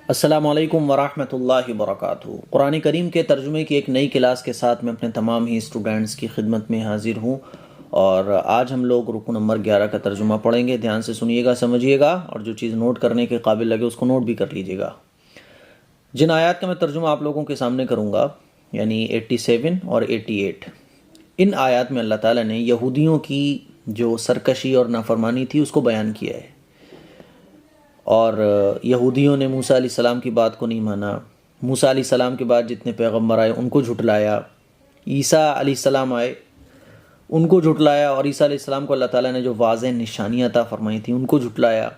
السلام علیکم ورحمۃ اللہ وبرکاتہ۔ قرآن کریم کے ترجمے کی ایک نئی کلاس کے ساتھ میں اپنے تمام ہی اسٹوڈنٹس کی خدمت میں حاضر ہوں، اور آج ہم لوگ رکو نمبر 11 کا ترجمہ پڑھیں گے۔ دھیان سے سنیے گا، سمجھیے گا، اور جو چیز نوٹ کرنے کے قابل لگے اس کو نوٹ بھی کر لیجیے گا۔ جن آیات کا میں ترجمہ آپ لوگوں کے سامنے کروں گا، یعنی 87 اور 88، ان آیات میں اللہ تعالیٰ نے یہودیوں کی جو سرکشی اور نافرمانی تھی اس کو بیان کیا ہے، اور یہودیوں نے موسیٰ علیہ السلام کی بات کو نہیں مانا۔ موسیٰ علیہ السلام کے بعد جتنے پیغمبر آئے ان کو جھٹلایا، عیسیٰ علیہ السلام آئے ان کو جھٹلایا، اور عیسیٰ علیہ السلام کو اللہ تعالیٰ نے جو واضح نشانیاں عطا فرمائی تھیں ان کو جھٹلایا۔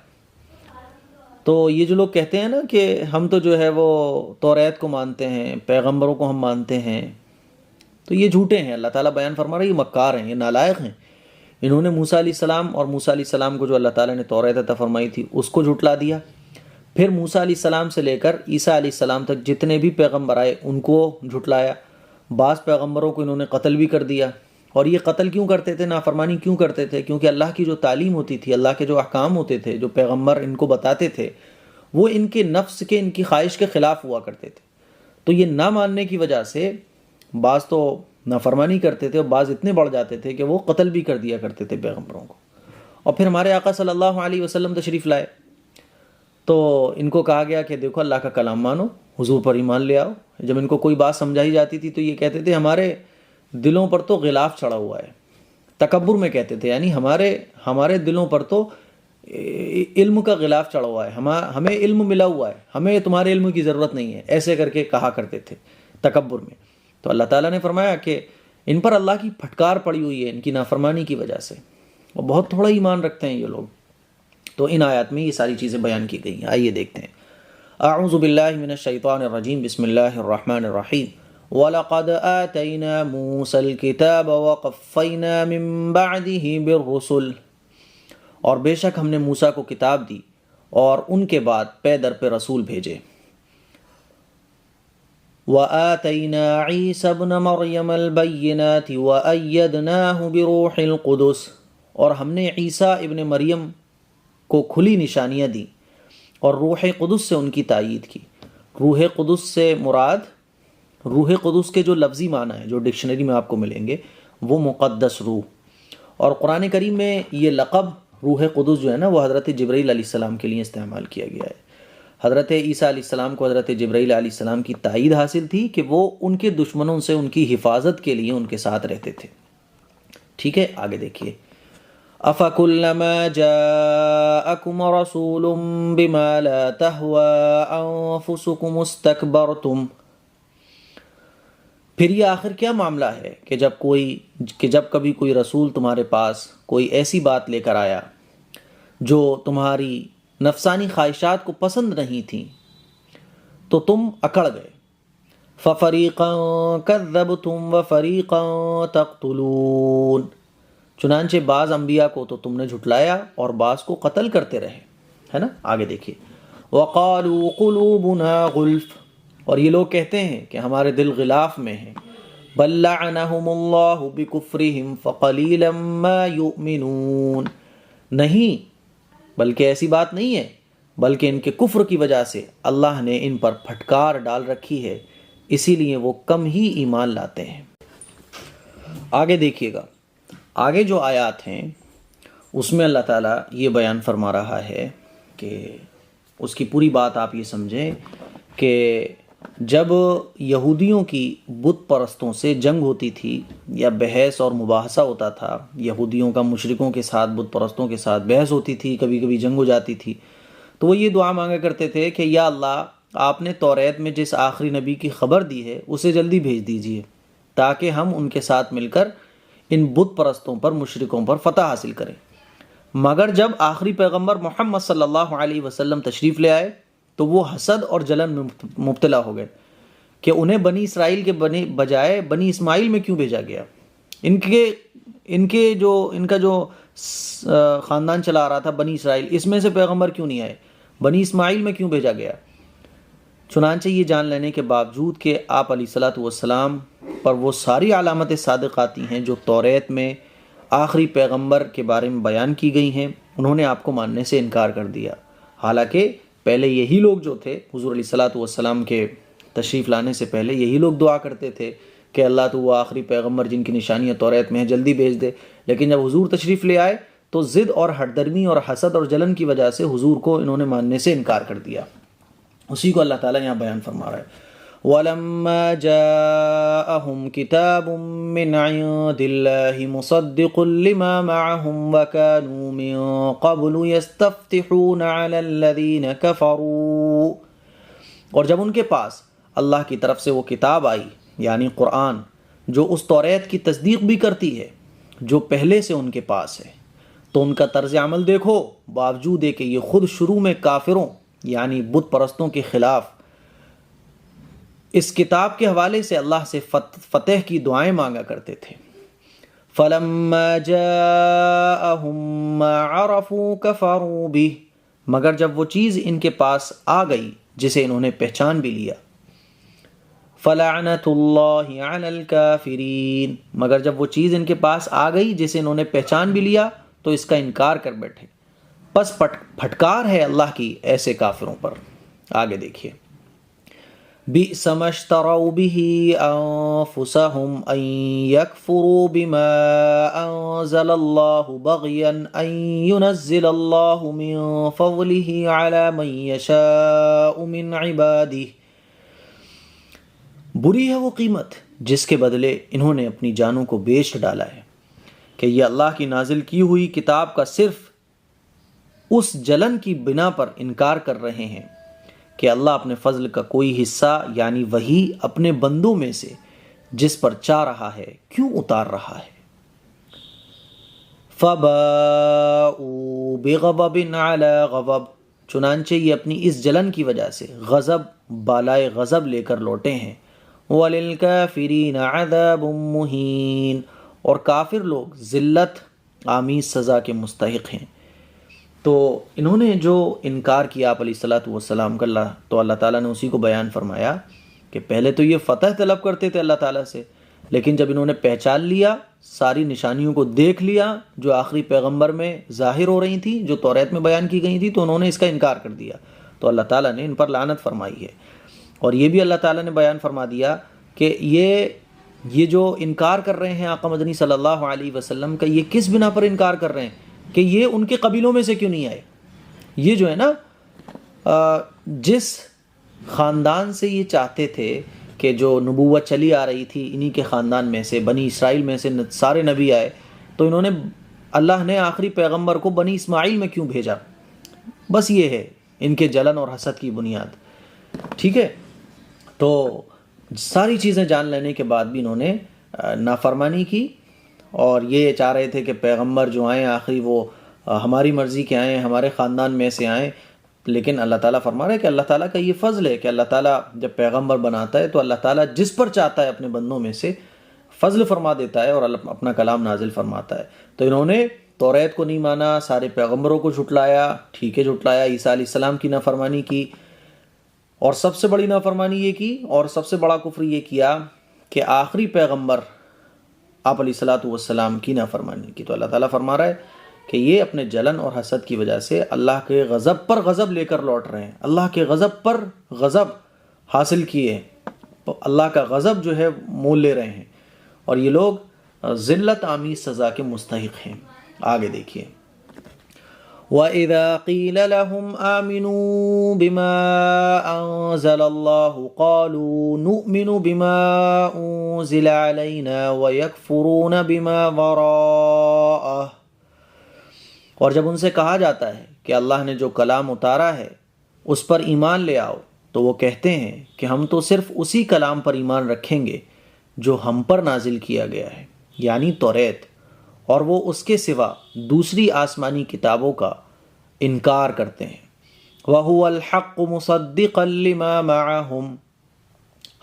تو یہ جو لوگ کہتے ہیں نا کہ ہم تو جو ہے وہ توریت کو مانتے ہیں، پیغمبروں کو ہم مانتے ہیں، تو یہ جھوٹے ہیں۔ اللہ تعالیٰ بیان فرما رہا ہے یہ مکار ہیں، یہ نالائق ہیں۔ انہوں نے موسیٰ علیہ السلام اور موسیٰ علیہ السلام کو جو اللہ تعالیٰ نے توریت عطا فرمائی تھی اس کو جھٹلا دیا۔ پھر موسیٰ علیہ السلام سے لے کر عیسیٰ علیہ السلام تک جتنے بھی پیغمبر آئے ان کو جھٹلایا۔ بعض پیغمبروں کو انہوں نے قتل بھی کر دیا۔ اور یہ قتل کیوں کرتے تھے، نافرمانی کیوں کرتے تھے؟ کیونکہ اللہ کی جو تعلیم ہوتی تھی، اللہ کے جو احکام ہوتے تھے، جو پیغمبر ان کو بتاتے تھے، وہ ان کے نفس کے، ان کی خواہش کے خلاف ہوا کرتے تھے۔ تو یہ نہ ماننے کی وجہ سے بعض تو نافرمانی کرتے تھے، اور بعض اتنے بڑھ جاتے تھے کہ وہ قتل بھی کر دیا کرتے تھے پیغمبروں کو۔ اور پھر ہمارے آقا صلی اللہ علیہ وسلم تشریف لائے تو ان کو کہا گیا کہ دیکھو اللہ کا کلام مانو، حضور پر ایمان لے آؤ۔ جب ان کو کوئی بات سمجھائی جاتی تھی تو یہ کہتے تھے ہمارے دلوں پر تو غلاف چڑھا ہوا ہے۔ تکبر میں کہتے تھے، یعنی ہمارے دلوں پر تو علم کا غلاف چڑھا ہوا ہے، ہمیں علم ملا ہوا ہے، ہمیں تمہارے علم کی ضرورت نہیں ہے، ایسے کر کے کہا کرتے تھے تکبر میں۔ تو اللہ تعالیٰ نے فرمایا کہ ان پر اللہ کی پھٹکار پڑی ہوئی ہے ان کی نافرمانی کی وجہ سے، اور بہت تھوڑا ایمان رکھتے ہیں یہ لوگ۔ تو ان آیات میں یہ ساری چیزیں بیان کی گئی ہیں، آئیے دیکھتے ہیں۔ اعوذ باللہ من الشیطان الرجیم، بسم اللہ الرحمن الرحیم۔ وَلَقَدْ آتَيْنَا مُوسَى الْكِتَابَ وَقَفَّيْنَا مِن بَعْدِهِ بِالرُّسُلِ، اور بے شک ہم نے موسیٰ کو کتاب دی اور ان کے بعد پے در پہ رسول بھیجے۔ وَآتَيْنَا عِيسَى ابْنَ مَرْيَمَ الْبَيِّنَاتِ وَأَيَّدْنَاهُ بِرُوحِ الْقُدُسِ، اور ہم نے عیسیٰ ابن مریم کو کھلی نشانیاں دی اور روح قدس سے ان کی تائید کی۔ روح قدس سے مراد، روح قدس کے جو لفظی معنی ہے جو ڈکشنری میں آپ کو ملیں گے وہ مقدس روح، اور قرآن کریم میں یہ لقب روح قدس جو ہے نا وہ حضرت جبرائیل علیہ السلام کے لیے استعمال کیا گیا ہے۔ حضرت عیسیٰ علیہ السلام کو حضرت جبرائیل علیہ السلام کی تائید حاصل تھی کہ وہ ان کے دشمنوں سے ان کی حفاظت کے لیے ان کے ساتھ رہتے تھے۔ ٹھیک ہے، آگے دیکھیے۔ أَفَكُلَّمَا جَاءَكُمْ رَسُولٌ بِمَا لَا تَهْوَىٰ أَنفُسُكُمُ اسْتَكْبَرْتُمْ، پھر یہ آخر کیا معاملہ ہے کہ جب کبھی کوئی رسول تمہارے پاس کوئی ایسی بات لے کر آیا جو تمہاری نفسانی خواہشات کو پسند نہیں تھی تو تم اکڑ گئے۔ فَفَرِيقًا كَذَّبْتُمْ وَفَرِيقًا تَقْتُلُونَ، چنانچہ بعض انبیاء کو تو تم نے جھٹلایا اور بعض کو قتل کرتے رہے، ہے نا۔ آگے دیکھیے۔ وَقَالُوا قُلُوبُنَا غُلْفٌ، اور یہ لوگ کہتے ہیں کہ ہمارے دل غلاف میں ہیں۔ بَل لَّعَنَهُمُ اللَّهُ بِكُفْرِهِمْ فَقَلِيلًا مَّا يُؤْمِنُونَ، نہیں، بلکہ ایسی بات نہیں ہے، بلکہ ان کے کفر کی وجہ سے اللہ نے ان پر پھٹکار ڈال رکھی ہے، اسی لیے وہ کم ہی ایمان لاتے ہیں۔ آگے دیکھیے گا، آگے جو آیات ہیں اس میں اللہ تعالیٰ یہ بیان فرما رہا ہے کہ اس کی پوری بات آپ یہ سمجھیں کہ جب یہودیوں کی بت پرستوں سے جنگ ہوتی تھی یا بحث اور مباحثہ ہوتا تھا، یہودیوں کا مشرکوں کے ساتھ، بت پرستوں کے ساتھ بحث ہوتی تھی، کبھی کبھی جنگ ہو جاتی تھی، تو وہ یہ دعا مانگا کرتے تھے کہ یا اللہ، آپ نے توریت میں جس آخری نبی کی خبر دی ہے اسے جلدی بھیج دیجئے تاکہ ہم ان کے ساتھ مل کر ان بت پرستوں پر، مشرکوں پر فتح حاصل کریں۔ مگر جب آخری پیغمبر محمد صلی اللہ علیہ وسلم تشریف لے آئے تو وہ حسد اور جلن میں مبتلا ہو گئے کہ انہیں بنی اسرائیل کے بجائے بنی اسماعیل میں کیوں بھیجا گیا؟ ان کا جو خاندان چلا رہا تھا بنی اسرائیل، اس میں سے پیغمبر کیوں نہیں آئے؟ بنی اسماعیل میں کیوں بھیجا گیا؟ چنانچہ یہ جان لینے کے باوجود کہ آپ علیہ الصلوۃ والسلام پر وہ ساری علامت صادق آتی ہیں جو توریت میں آخری پیغمبر کے بارے میں بیان کی گئی ہیں، انہوں نے آپ کو ماننے سے انکار کر دیا، حالانکہ پہلے یہی لوگ جو تھے حضور علیہ الصلوۃ والسلام کے تشریف لانے سے پہلے یہی لوگ دعا کرتے تھے کہ اللہ تو وہ آخری پیغمبر جن کی نشانیاں توریت میں ہیں جلدی بھیج دے، لیکن جب حضور تشریف لے آئے تو ضد اور ہٹ درمی اور حسد اور جلن کی وجہ سے حضور کو انہوں نے ماننے سے انکار کر دیا۔ اسی کو اللہ تعالیٰ یہاں بیان فرما رہا ہے، وَلَمَّا جَاءَهُمْ كِتَابٌ مِّنْ عِندِ اللَّهِ مُصَدِّقٌ لِّمَا مَعَهُمْ وَكَانُوا مِن قَبْلُ يَسْتَفْتِحُونَ عَلَى الَّذِينَ كَفَرُوا، اور جب ان کے پاس اللہ کی طرف سے وہ کتاب آئی یعنی قرآن جو اس توریت کی تصدیق بھی کرتی ہے جو پہلے سے ان کے پاس ہے، تو ان کا طرز عمل دیکھو، باوجود ہے کہ یہ خود شروع میں کافروں یعنی بت پرستوں کے خلاف اس کتاب کے حوالے سے اللہ سے فتح کی دعائیں مانگا کرتے تھے۔ فَلَمَّا جَاءَهُم مَّا عَرَفُوا كَفَرُوا بِهِ، مگر جب وہ چیز ان کے پاس آ گئی جسے انہوں نے پہچان بھی لیا، فَلَعْنَةُ اللَّهِ عَلَى الْكَافِرِينَ، مگر جب وہ چیز ان کے پاس آ گئی جسے انہوں نے پہچان بھی لیا تو اس کا انکار کر بیٹھے، پس پھٹکار ہے اللہ کی ایسے کافروں پر۔ آگے دیکھیے، بِئْسَ مَا اشْتَرَوْا بِهِ أَنفُسَهُمْ أَن يَكْفُرُوا بِمَا أَنزَلَ اللَّهُ بَغْيًا أَن يُنَزِّلَ اللَّهُ مِن فَضْلِهِ عَلَى مَن يَشَاءُ مِنْ عِبَادِهِ، بری ہے وہ قیمت جس کے بدلے انہوں نے اپنی جانوں کو بیچ ڈالا ہے کہ یہ اللہ کی نازل کی ہوئی کتاب کا صرف اس جلن کی بنا پر انکار کر رہے ہیں کہ اللہ اپنے فضل کا کوئی حصہ یعنی وہی اپنے بندوں میں سے جس پر چاہ رہا ہے کیوں اتار رہا ہے۔ فَبَاءُوا بِغَضَبٍ عَلَى غَضَبٍ، چنانچہ یہ اپنی اس جلن کی وجہ سے غضب بالائے غضب لے کر لوٹے ہیں۔ وَلِلْكَافِرِينَ عَذَابٌ مُّهِينٌ، اور کافر لوگ ذلت آمیز سزا کے مستحق ہیں۔ تو انہوں نے جو انکار کیا آپ علیہ الصلوۃ والسلام کا، تو اللہ تعالیٰ نے اسی کو بیان فرمایا کہ پہلے تو یہ فتح طلب کرتے تھے اللہ تعالیٰ سے، لیکن جب انہوں نے پہچان لیا، ساری نشانیوں کو دیکھ لیا جو آخری پیغمبر میں ظاہر ہو رہی تھیں، جو توریت میں بیان کی گئی تھی، تو انہوں نے اس کا انکار کر دیا، تو اللہ تعالیٰ نے ان پر لعنت فرمائی ہے۔ اور یہ بھی اللہ تعالیٰ نے بیان فرما دیا کہ یہ جو انکار کر رہے ہیں آقا مدنی صلی اللہ علیہ وسلم کا، یہ کس بنا پر انکار کر رہے ہیں کہ یہ ان کے قبیلوں میں سے کیوں نہیں آئے۔ یہ جو ہے نا جس خاندان سے یہ چاہتے تھے کہ جو نبوت چلی آ رہی تھی انہی کے خاندان میں سے، بنی اسرائیل میں سے سارے نبی آئے، تو انہوں نے اللہ نے آخری پیغمبر کو بنی اسماعیل میں کیوں بھیجا؟ بس یہ ہے ان کے جلن اور حسد کی بنیاد، ٹھیک ہے۔ تو ساری چیزیں جان لینے کے بعد بھی انہوں نے نافرمانی کی، اور یہ چاہ رہے تھے کہ پیغمبر جو آئیں آخری وہ ہماری مرضی کے آئیں، ہمارے خاندان میں سے آئیں، لیکن اللہ تعالیٰ فرما رہے ہیں کہ اللہ تعالیٰ کا یہ فضل ہے کہ اللہ تعالیٰ جب پیغمبر بناتا ہے تو اللہ تعالیٰ جس پر چاہتا ہے اپنے بندوں میں سے فضل فرما دیتا ہے اور اپنا کلام نازل فرماتا ہے۔ تو انہوں نے توریت کو نہیں مانا، سارے پیغمبروں کو جھٹلایا، ٹھیک ہے جھٹلایا، عیسیٰ علیہ السلام کی نافرمانی کی، اور سب سے بڑی نافرمانی یہ کی اور سب سے بڑا کفر یہ کیا کہ آخری پیغمبر آپ علیہ الصلوۃ والسلام کی نافرمانی کی۔ تو اللہ تعالیٰ فرما رہا ہے کہ یہ اپنے جلن اور حسد کی وجہ سے اللہ کے غضب پر غضب لے کر لوٹ رہے ہیں، اللہ کے غضب پر غضب حاصل کیے ہیں، اللہ کا غضب جو ہے مول لے رہے ہیں، اور یہ لوگ ذلت آمیز سزا کے مستحق ہیں۔ آگے دیکھیے، وَإِذَا قِيلَ لَهُمْ آمِنُوا بِمَا أَنزَلَ اللَّهُ قَالُوا نُؤْمِنُ بِمَا أُنزِلَ عَلَيْنَا وَيَكْفُرُونَ بِمَا وَرَاءَهُ، اور جب ان سے کہا جاتا ہے کہ اللہ نے جو کلام اتارا ہے اس پر ایمان لے آؤ، تو وہ کہتے ہیں کہ ہم تو صرف اسی کلام پر ایمان رکھیں گے جو ہم پر نازل کیا گیا ہے، یعنی توریت، اور وہ اس کے سوا دوسری آسمانی کتابوں کا انکار کرتے ہیں۔ وَهُوَ الْحَقُّ مُصَدِّقًا لِمَا مَعَهُمْ،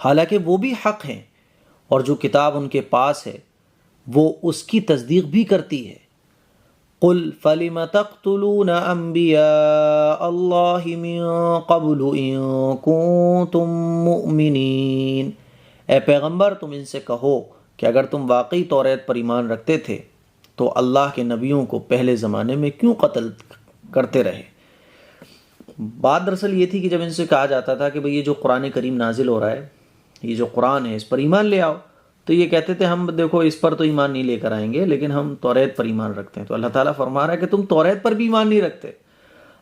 حالانکہ وہ بھی حق ہیں اور جو کتاب ان کے پاس ہے وہ اس کی تصدیق بھی کرتی ہے۔ قُلْ فَلِمَ تَقْتُلُونَ أَنْبِيَاءَ اللَّهِ مِن قَبْلُ إِن كُنتُم مُؤْمِنِينَ، اے پیغمبر تم ان سے کہو کہ اگر تم واقعی توریت پر ایمان رکھتے تھے تو اللہ کے نبیوں کو پہلے زمانے میں کیوں قتل کرتے رہے۔ بات دراصل یہ تھی کہ جب ان سے کہا جاتا تھا کہ بھئی یہ جو قرآن کریم نازل ہو رہا ہے، یہ جو قرآن ہے اس پر ایمان لے آؤ، تو یہ کہتے تھے ہم دیکھو اس پر تو ایمان نہیں لے کر آئیں گے، لیکن ہم توریت پر ایمان رکھتے ہیں۔ تو اللہ تعالیٰ فرما رہا ہے کہ تم توریت پر بھی ایمان نہیں رکھتے۔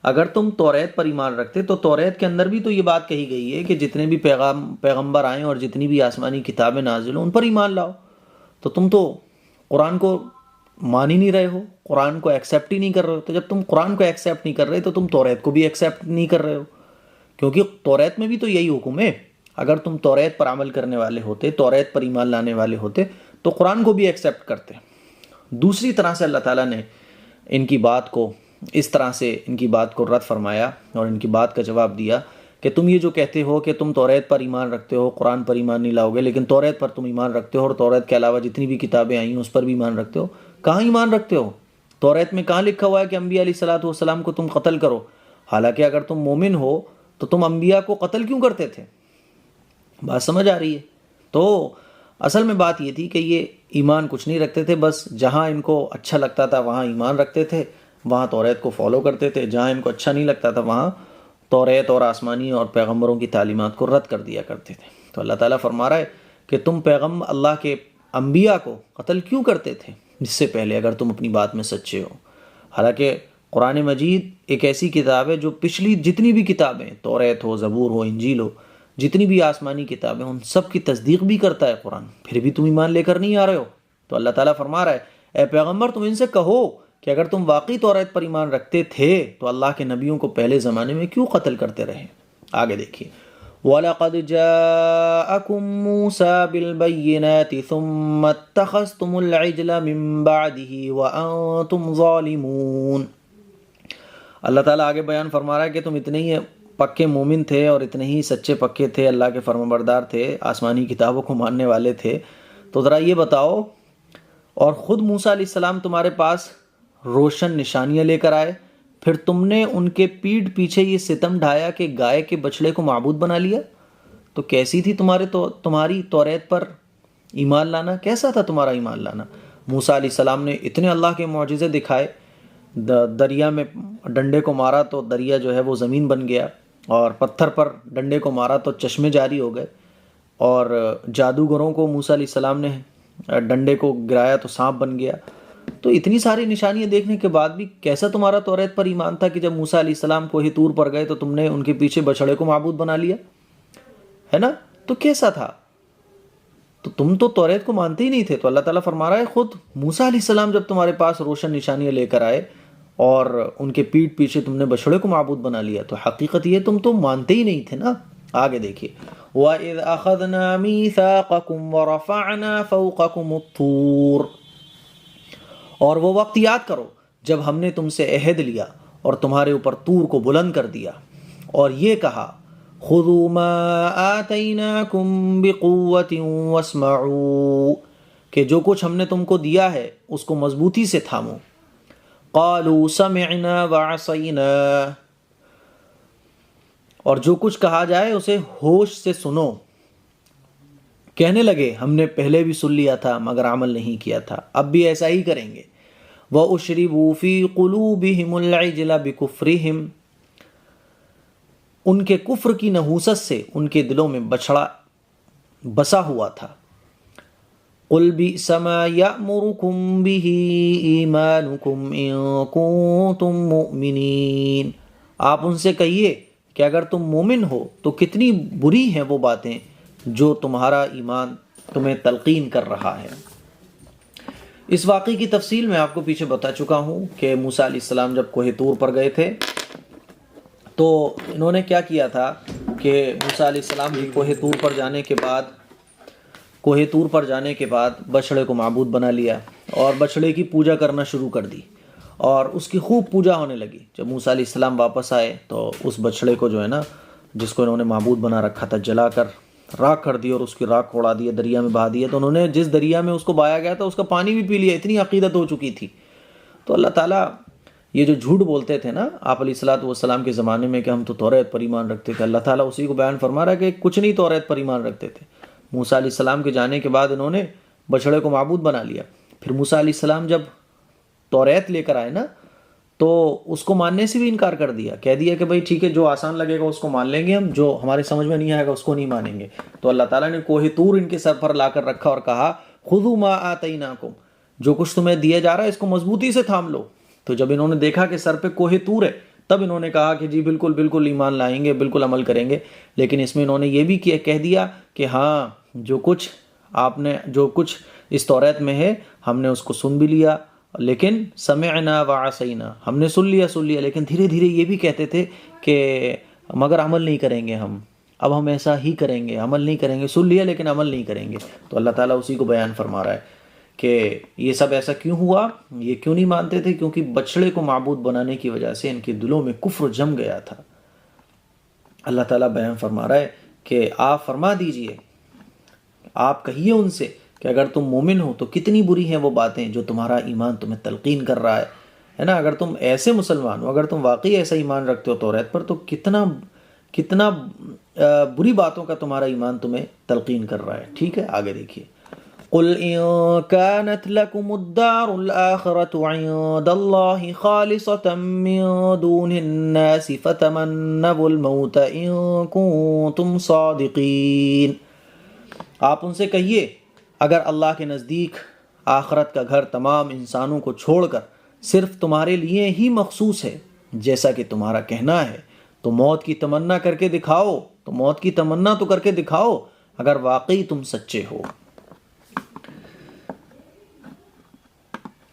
اگر تم توریت پر ایمان رکھتے تو توریت کے اندر بھی تو یہ بات کہی گئی ہے کہ جتنے بھی پیغمبر آئیں اور جتنی بھی آسمانی کتابیں نازل ہوں ان پر ایمان لاؤ، تو تم تو قرآن کو مان ہی نہیں رہے ہو، قرآن کو ایکسیپٹ ہی نہیں کر رہے ہو۔ تو جب تم قرآن کو ایکسیپٹ نہیں کر رہے تو تم توریت کو بھی ایکسیپٹ نہیں کر رہے ہو، کیونکہ توریت میں بھی تو یہی حکم ہے۔ اگر تم توریت پر عمل کرنے والے ہوتے، توریت پر ایمان لانے والے ہوتے، تو قرآن کو بھی ایکسیپٹ کرتے۔ دوسری طرح سے اللہ تعالیٰ نے ان کی بات کو اس طرح سے ان کی بات کو رد فرمایا اور ان کی بات کا جواب دیا کہ تم یہ جو کہتے ہو کہ تم توریت پر ایمان رکھتے ہو، قرآن پر ایمان نہیں لاؤ گے، لیکن توریت پر تم ایمان رکھتے ہو اور توریت کے علاوہ جتنی بھی کتابیں آئی ہیں اس پر بھی ایمان رکھتے ہو۔ کہاں ایمان رکھتے ہو؟ توریت میں کہاں لکھا ہوا ہے کہ انبیاء علیہ الصلوۃ والسلام کو تم قتل کرو؟ حالانکہ اگر تم مومن ہو تو تم انبیاء کو قتل کیوں کرتے تھے؟ بات سمجھ آ رہی ہے؟ تو اصل میں بات یہ تھی کہ یہ ایمان کچھ نہیں رکھتے تھے، بس جہاں ان کو اچھا لگتا تھا وہاں ایمان رکھتے تھے، وہاں توریت کو فالو کرتے تھے، جہاں ان کو اچھا نہیں لگتا تھا وہاں توریت اور آسمانی اور پیغمبروں کی تعلیمات کو رد کر دیا کرتے تھے۔ تو اللہ تعالیٰ فرما رہا ہے کہ تم اللہ کے انبیاء کو قتل کیوں کرتے تھے اس سے پہلے، اگر تم اپنی بات میں سچے ہو؟ حالانکہ قرآن مجید ایک ایسی کتاب ہے جو پچھلی جتنی بھی کتابیں، توریت ہو، زبور ہو، انجیل ہو، جتنی بھی آسمانی کتابیں ان سب کی تصدیق بھی کرتا ہے قرآن، پھر بھی تم ایمان لے کر نہیں آ رہے ہو۔ تو اللہ تعالیٰ فرما رہا ہے اے پیغمبر تم ان سے کہو کہ اگر تم واقعی توریت پر ایمان رکھتے تھے تو اللہ کے نبیوں کو پہلے زمانے میں کیوں قتل کرتے رہے؟ آگے دیکھیے، وَلَقَدْ جَاءَكُم مُوسَىٰ بِالْبَيِّنَاتِ ثُمَّ اتَّخَذْتُمُ الْعِجْلَ مِن بَعْدِهِ وَأَنتُمْ ظَالِمُونَ۔ اللہ تعالیٰ آگے بیان فرما رہا ہے کہ تم اتنے ہی پکے مومن تھے اور اتنے ہی سچے پکے تھے، اللہ کے فرمانبردار تھے، آسمانی کتابوں کو ماننے والے تھے، تو ذرا یہ بتاؤ، اور خود موسیٰ علیہ السلام تمہارے پاس روشن نشانیاں لے کر آئے، پھر تم نے ان کے پیٹھ پیچھے یہ ستم ڈھایا کہ گائے کے بچڑے کو معبود بنا لیا؟ تو کیسی تھی تمہاری توریت پر ایمان لانا؟ کیسا تھا تمہارا ایمان لانا؟ موسیٰ علیہ السلام نے اتنے اللہ کے معجزے دکھائے، دریا میں ڈنڈے کو مارا تو دریا جو ہے وہ زمین بن گیا، اور پتھر پر ڈنڈے کو مارا تو چشمے جاری ہو گئے، اور جادوگروں کو موسیٰ علیہ السلام نے ڈنڈے کو گرایا تو سانپ بن گیا۔ تو اتنی ساری نشانیاں دیکھنے کے بعد بھی کیسا تمہارا توریت پر ایمان تھا کہ جب موسیٰ علیہ السلام کوہ طور پر گئے تو تم نے ان کے پیچھے بچڑے کو معبود بنا لیا، ہے نا؟ تو کیسا تھا؟ تو تم تو توریت کو مانتے ہی نہیں تھے۔ تو اللہ تعالیٰ فرما رہا ہے خود موسیٰ علیہ السلام جب تمہارے پاس روشن نشانیاں لے کر آئے اور ان کے پیٹھ پیچھے تم نے بچڑے کو معبود بنا لیا، تو حقیقت یہ تم تو مانتے ہی نہیں تھے نا۔ آگے دیکھیے، وَإِذْ أَخَذْنَا مِيثَاقَكُمْ وَرَفَعْنَا فَوْقَكُمُ الطُّورَ، اور وہ وقت یاد کرو جب ہم نے تم سے عہد لیا اور تمہارے اوپر طور کو بلند کر دیا، اور یہ کہا خُذُوا مَا آتَيْنَاكُمْ بِقُوَّةٍ وَاسْمَعُوا، کہ جو کچھ ہم نے تم کو دیا ہے اس کو مضبوطی سے تھامو۔ قَالُوا سَمِعْنَا وَعَصَيْنَا، اور جو کچھ کہا جائے اسے ہوش سے سنو۔ کہنے لگے ہم نے پہلے بھی سن لیا تھا مگر عمل نہیں کیا تھا، اب بھی ایسا ہی کریں گے۔ وَأُشْرِبُوا فِي قُلُوبِهِمُ الْعِجْلَ بِكُفْرِهِمْ، ان کے کفر کی نحوست سے ان کے دلوں میں بچڑا بسا ہوا تھا۔ قُلْ بِئْسَ مَا يَأْمُرُكُمْ بِهِ إِيمَانُكُمْ إِن كُنتُم مُؤْمِنِينَ، آپ ان سے کہیے کہ اگر تم مومن ہو تو کتنی بری ہیں وہ باتیں جو تمہارا ایمان تمہیں تلقین کر رہا ہے۔ اس واقعے کی تفصیل میں آپ کو پیچھے بتا چکا ہوں کہ موسیٰ علیہ السلام جب کوہ طور پر گئے تھے تو انہوں نے کیا کیا تھا کہ موسیٰ علیہ السلام بھی کوہ طور پر جانے کے بعد بچڑے کو معبود بنا لیا اور بچڑے کی پوجا کرنا شروع کر دی، اور اس کی خوب پوجا ہونے لگی۔ جب موسیٰ علیہ السلام واپس آئے تو اس بچڑے کو جو ہے نا، جس کو انہوں نے معبود بنا رکھا تھا، جلا کر راکھ کر دی اور اس کی راکھ کو اڑا دیا، دریا میں بہا دیا۔ تو انہوں نے جس دریا میں اس کو بہایا گیا تھا اس کا پانی بھی پی لیا، اتنی عقیدت ہو چکی تھی۔ تو اللہ تعالیٰ یہ جو جھوٹ بولتے تھے نا آپ علیہ الصلوۃ والسلام کے زمانے میں کہ ہم تو توریت پر ایمان رکھتے تھے، اللہ تعالیٰ اسی کو بیان فرما رہا ہے کہ کچھ نہیں توریت پر ایمان رکھتے تھے۔ موسیٰ علیہ السلام کے جانے کے بعد انہوں نے بچڑے کو معبود بنا لیا۔ پھر موسیٰ علیہ السلام جب توریت لے کر آئے نا تو اس کو ماننے سے بھی انکار کر دیا، کہہ دیا کہ بھائی ٹھیک ہے جو آسان لگے گا اس کو مان لیں گے ہم، جو ہمارے سمجھ میں نہیں آئے گا اس کو نہیں مانیں گے۔ تو اللہ تعالیٰ نے کوہ طور ان کے سر پر لا کر رکھا اور کہا خذوا ما آتیناکم، جو کچھ تمہیں دیا جا رہا ہے اس کو مضبوطی سے تھام لو۔ تو جب انہوں نے دیکھا کہ سر پہ کوہ طور ہے تب انہوں نے کہا کہ جی بالکل بالکل ایمان لائیں گے، بالکل عمل کریں گے۔ لیکن اس میں انہوں نے یہ بھی کہہ دیا کہ ہاں جو کچھ اس توریت میں ہے ہم نے اس کو سن بھی لیا، لیکن سمعنا وعصینا، ہم نے سن لیا، لیکن دھیرے دھیرے یہ بھی کہتے تھے کہ مگر عمل نہیں کریں گے ہم، اب ہم ایسا ہی کریں گے، عمل نہیں کریں گے، سن لیا لیکن عمل نہیں کریں گے۔ تو اللہ تعالیٰ اسی کو بیان فرما رہا ہے کہ یہ سب ایسا کیوں ہوا، یہ کیوں نہیں مانتے تھے؟ کیونکہ بچڑے کو معبود بنانے کی وجہ سے ان کے دلوں میں کفر جم گیا تھا۔ اللہ تعالیٰ بیان فرما رہا ہے کہ آپ فرما دیجئے، آپ کہیے ان سے کہ اگر تم مومن ہو تو کتنی بری ہیں وہ باتیں جو تمہارا ایمان تمہیں تلقین کر رہا ہے نا۔ اگر تم ایسے مسلمان ہو، اگر تم واقعی ایسا ایمان رکھتے ہو توریت پر، تو کتنا بری باتوں کا تمہارا ایمان تمہیں تلقین کر رہا ہے۔ ٹھیک ہے، آگے دیکھیے قل ان كانت لكم الدار الآخرة عند الله خالصة من دون الناس فتمنوا الموت ان كنتم صادقين۔ آپ ان سے کہیے اگر اللہ کے نزدیک آخرت کا گھر تمام انسانوں کو چھوڑ کر صرف تمہارے لیے ہی مخصوص ہے جیسا کہ تمہارا کہنا ہے، تو موت کی تمنا کر کے دکھاؤ، تو موت کی تمنا تو کر کے دکھاؤ اگر واقعی تم سچے ہو۔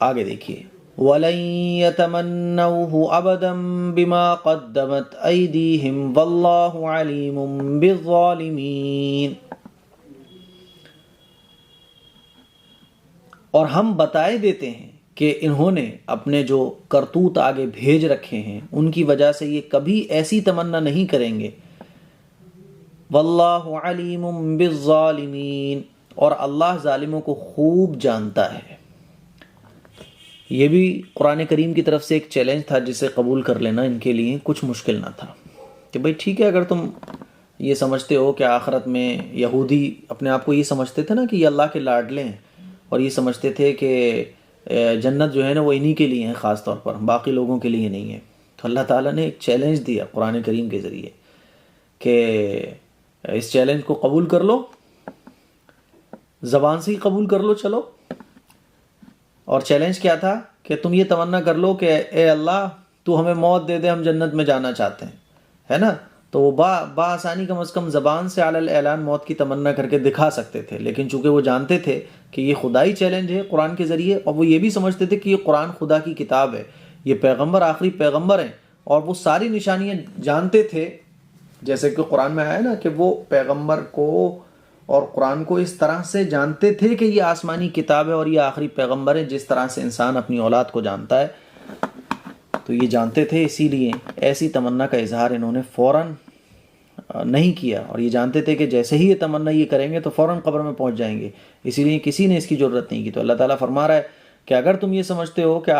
آگے دیکھیے وَلَن يَتَمَنَّوْهُ أَبَدًا بِمَا قَدَّمَتْ أَيْدِيهِمْ وَاللَّهُ عَلِيمٌ بِالظَّالِمِينَ۔ اور ہم بتائے دیتے ہیں کہ انہوں نے اپنے جو کرتوت آگے بھیج رکھے ہیں ان کی وجہ سے یہ کبھی ایسی تمنا نہیں کریں گے۔ واللہ علیم بالظالمین، اور اللہ ظالموں کو خوب جانتا ہے۔ یہ بھی قرآن کریم کی طرف سے ایک چیلنج تھا جسے قبول کر لینا ان کے لیے کچھ مشکل نہ تھا کہ بھئی ٹھیک ہے، اگر تم یہ سمجھتے ہو کہ آخرت میں یہودی اپنے آپ کو یہ سمجھتے تھے نا کہ یہ اللہ کے لاڈلے ہیں، اور یہ سمجھتے تھے کہ جنت جو ہے نا وہ انہی کے لیے ہے خاص طور پر، باقی لوگوں کے لیے نہیں ہے۔ تو اللہ تعالیٰ نے ایک چیلنج دیا قرآن کریم کے ذریعے کہ اس چیلنج کو قبول کر لو، زبان سے ہی قبول کر لو چلو۔ اور چیلنج کیا تھا کہ تم یہ تمنا کر لو کہ اے اللہ تو ہمیں موت دے دے، ہم جنت میں جانا چاہتے ہیں، ہے نا۔ تو وہ بآسانی کم از کم زبان سے علی الاعلان موت کی تمنا کر کے دکھا سکتے تھے، لیکن چونکہ وہ جانتے تھے کہ یہ خدائی چیلنج ہے قرآن کے ذریعے، اور وہ یہ بھی سمجھتے تھے کہ یہ قرآن خدا کی کتاب ہے، یہ پیغمبر آخری پیغمبر ہیں، اور وہ ساری نشانیاں جانتے تھے، جیسے کہ قرآن میں آیا نا کہ وہ پیغمبر کو اور قرآن کو اس طرح سے جانتے تھے کہ یہ آسمانی کتاب ہے اور یہ آخری پیغمبر ہے، جس طرح سے انسان اپنی اولاد کو جانتا ہے۔ تو یہ جانتے تھے، اسی لیے ایسی تمنا کا اظہار انہوں نے فوراً نہیں کیا، اور یہ جانتے تھے کہ جیسے ہی یہ تمنا یہ کریں گے تو فوراً قبر میں پہنچ جائیں گے، اسی لیے کسی نے اس کی ضرورت نہیں کی۔ تو اللہ تعالیٰ فرما رہا ہے کہ اگر تم یہ سمجھتے ہو کہ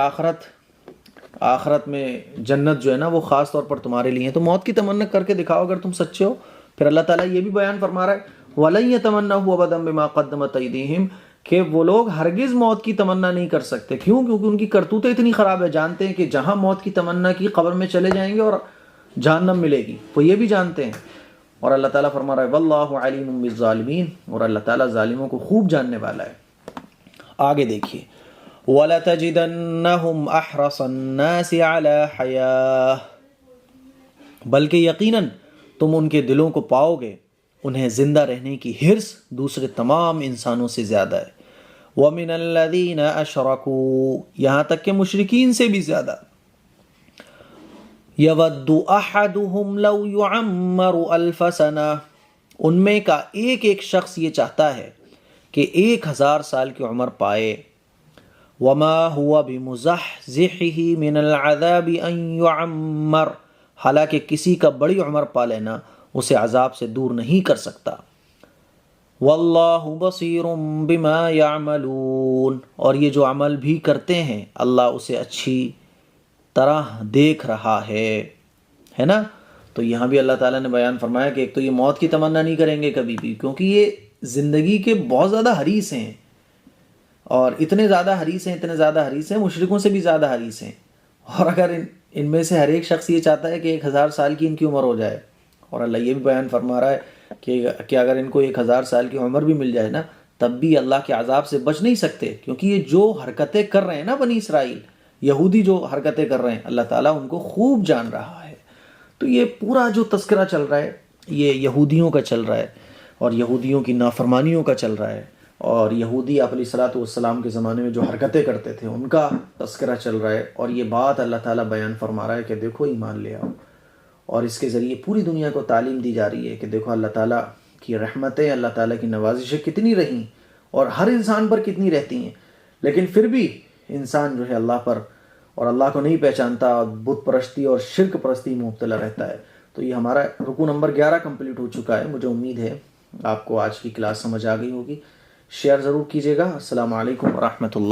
آخرت میں جنت جو ہے نا وہ خاص طور پر تمہارے لیے ہے، تو موت کی تمنا کر کے دکھاؤ اگر تم سچے ہو۔ پھر اللہ تعالیٰ یہ بھی بیان فرما رہا ہے وَلَن يَتَمَنَّوْهُ أَبَدًا بِمَا قَدَّمَتْ أَيْدِيهِمْ، کہ وہ لوگ ہرگز موت کی تمنا نہیں کر سکتے۔ کیوں؟ کیونکہ ان کی کرتوتیں اتنی خراب ہے، جانتے ہیں کہ جہاں موت کی تمنا کی قبر میں چلے جائیں گے اور جہنم ملے گی، وہ یہ بھی جانتے ہیں۔ اور اللہ تعالیٰ فرما رہا ہے وَاللَّهُ عَلِيمٌ بِالظَّالِمِينَ، اور اللہ تعالیٰ ظالموں کو خوب جاننے والا ہے۔ آگے دیکھیے وَلَتَجِدَنَّهُمْ أَحْرَصَ النَّاسِ عَلَى حَيَاةٍ، بلکہ یقیناً تم ان کے دلوں کو پاؤ گے انہیں زندہ رہنے کی حرص دوسرے تمام انسانوں سے زیادہ ہے۔ وَمِنَ الَّذِينَ أَشْرَكُوا، یہاں تک کہ مشرکین سے بھی زیادہ۔ يَوَدُّ أَحَدُهُمْ لَوْ يُعَمَّرُ أَلْفَ سَنَةٍ، ان میں کا ایک ایک شخص یہ چاہتا ہے کہ 1000 سال کی عمر پائے۔ وَمَا هُوَ بِمُزَحْزِحِهِ مِنَ الْعَذَابِ أَن يُعَمَّرَ، حالانکہ کسی کا بڑی عمر پا لینا اسے عذاب سے دور نہیں کر سکتا۔ وَاللَّهُ بَصِيرٌ بِمَا يَعْمَلُونَ، اور یہ جو عمل بھی کرتے ہیں اللہ اسے اچھی طرح دیکھ رہا ہے نا۔ تو یہاں بھی اللہ تعالیٰ نے بیان فرمایا کہ ایک تو یہ موت کی تمنا نہیں کریں گے کبھی بھی، کیونکہ یہ زندگی کے بہت زیادہ حریص ہیں، اور اتنے زیادہ حریص ہیں مشرکوں سے بھی زیادہ حریص ہیں، اور اگر ان میں سے ہر ایک شخص یہ چاہتا ہے کہ 1000 سال کی ان کی عمر ہو جائے، اور اللہ یہ بھی بیان فرما رہا ہے کہ اگر ان کو 1000 سال کی عمر بھی مل جائے نا، تب بھی اللہ کے عذاب سے بچ نہیں سکتے، کیونکہ یہ جو حرکتیں کر رہے ہیں نا بنی اسرائیل، یہودی جو حرکتیں کر رہے ہیں، اللہ تعالیٰ ان کو خوب جان رہا ہے۔ تو یہ پورا جو تذکرہ چل رہا ہے یہ یہودیوں کا چل رہا ہے، اور یہودیوں کی نافرمانیوں کا چل رہا ہے، اور یہودی آپ علیہ الصلوۃ والسلام کے زمانے میں جو حرکتیں کرتے تھے ان کا تذکرہ چل رہا ہے، اور یہ بات اللہ تعالیٰ بیان فرما رہا ہے کہ دیکھو ایمان لے آؤ، اور اس کے ذریعے پوری دنیا کو تعلیم دی جا رہی ہے کہ دیکھو اللہ تعالیٰ کی رحمتیں، اللہ تعالیٰ کی نوازشیں کتنی رہیں اور ہر انسان پر کتنی رہتی ہیں، لیکن پھر بھی انسان جو ہے اللہ پر اور اللہ کو نہیں پہچانتا، بت پرستی اور شرک پرستی میں مبتلا رہتا ہے۔ تو یہ ہمارا رکوع نمبر 11 کمپلیٹ ہو چکا ہے۔ مجھے امید ہے آپ کو آج کی کلاس سمجھ آ گئی ہوگی۔ شیئر ضرور کیجیے گا۔ السلام علیکم ورحمۃ اللہ۔